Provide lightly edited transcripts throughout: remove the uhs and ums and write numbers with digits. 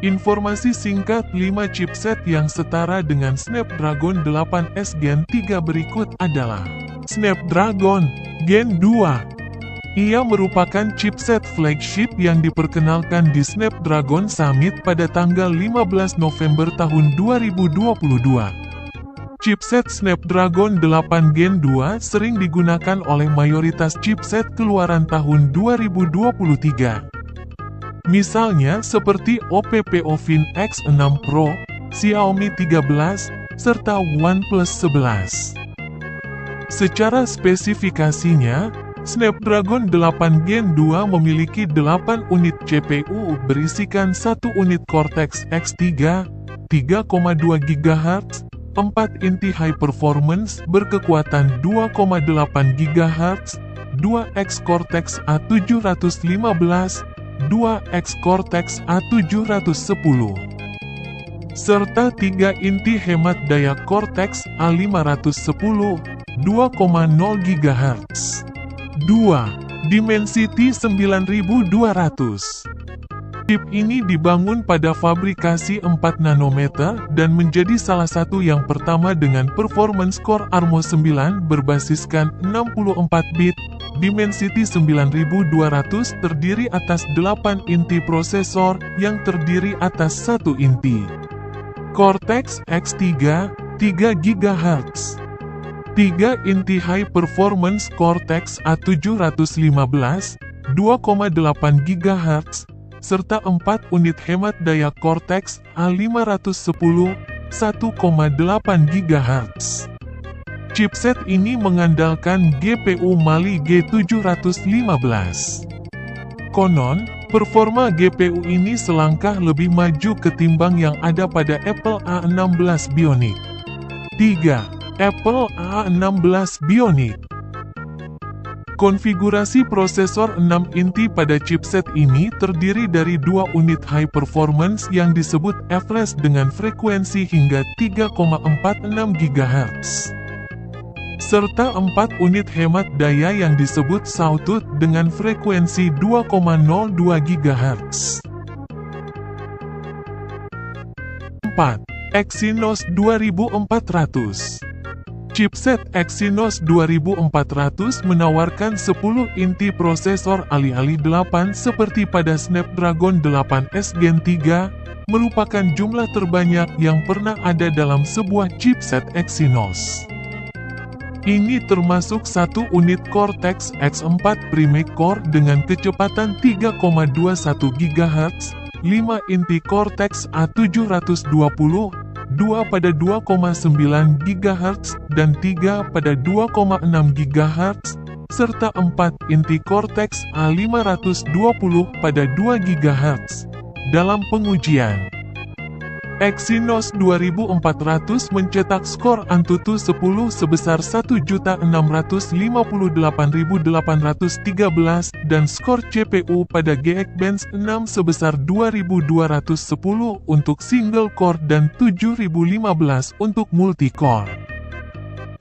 Informasi singkat 5 chipset yang setara dengan Snapdragon 8S Gen 3 berikut adalah Snapdragon Gen 2. Ia merupakan chipset flagship yang diperkenalkan di Snapdragon Summit pada tanggal 15 November tahun 2022. Chipset Snapdragon 8 Gen 2 sering digunakan oleh mayoritas chipset keluaran tahun 2023. Misalnya seperti Oppo Find X6 Pro, Xiaomi 13, serta OnePlus 11. Secara spesifikasinya, Snapdragon 8 Gen 2 memiliki 8 unit CPU berisikan 1 unit Cortex X3, 3,2 GHz, 4 inti high performance berkekuatan 2,8 GHz, 2X Cortex A715, 2X Cortex A710, serta 3 inti hemat daya Cortex A510, 2,0 GHz. 2. Dimensity 9200. Chip ini dibangun pada fabrikasi 4 nanometer dan menjadi salah satu yang pertama dengan performance Core Armo 9 berbasiskan 64 bit. Dimensity 9200 terdiri atas 8 inti prosesor yang terdiri atas 1 inti Cortex X3, 3 GHz, 3 inti High Performance Cortex A715, 2,8 GHz, serta 4 unit hemat daya Cortex A510, 1,8 GHz. Chipset ini mengandalkan GPU Mali G715. Konon, performa GPU ini selangkah lebih maju ketimbang yang ada pada Apple A16 Bionic. 3. Apple A16 Bionic. Konfigurasi prosesor 6 inti pada chipset ini terdiri dari 2 unit high performance yang disebut F-Flash dengan frekuensi hingga 3,46 GHz. Serta 4 unit hemat daya yang disebut Sawtooth dengan frekuensi 2,02 GHz. 4. Exynos 2400. Chipset Exynos 2400 menawarkan 10 inti prosesor alih-alih 8 seperti pada Snapdragon 8S Gen 3, merupakan jumlah terbanyak yang pernah ada dalam sebuah chipset Exynos. Ini termasuk 1 unit Cortex X4 Prime Core dengan kecepatan 3,21 GHz, 5 inti Cortex A720, 2 pada 2,9 GHz, dan 3 pada 2,6 GHz, serta 4 inti Cortex A520 pada 2 GHz. Dalam pengujian, Exynos 2400 mencetak skor Antutu 10 sebesar 1.658.813 dan skor CPU pada Geekbench 6 sebesar 2.210 untuk single core dan 7.015 untuk multi-core.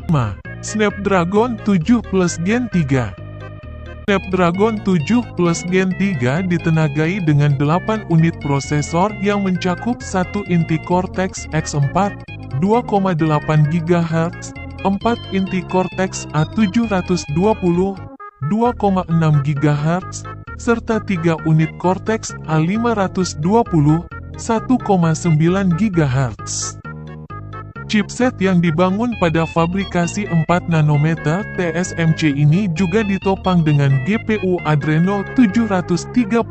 5. Snapdragon 7 Plus Gen 3. Snapdragon 7 Plus Gen 3 ditenagai dengan 8 unit prosesor yang mencakup 1 inti Cortex X4, 2,8 GHz, 4 inti Cortex A720, 2,6 GHz, serta 3 unit Cortex A520, 1,9 GHz. Chipset yang dibangun pada fabrikasi 4 nanometer TSMC ini juga ditopang dengan GPU Adreno 732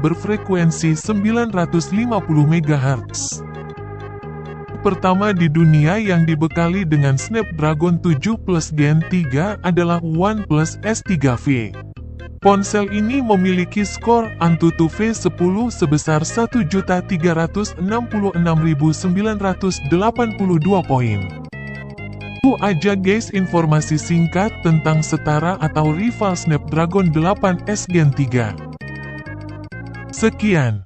berfrekuensi 950 MHz. Pertama di dunia yang dibekali dengan Snapdragon 7 Plus Gen 3 adalah OnePlus S3V. Ponsel ini memiliki skor Antutu V10 sebesar 1.366.982 poin. Itu aja guys informasi singkat tentang setara atau rival Snapdragon 8S Gen 3. Sekian.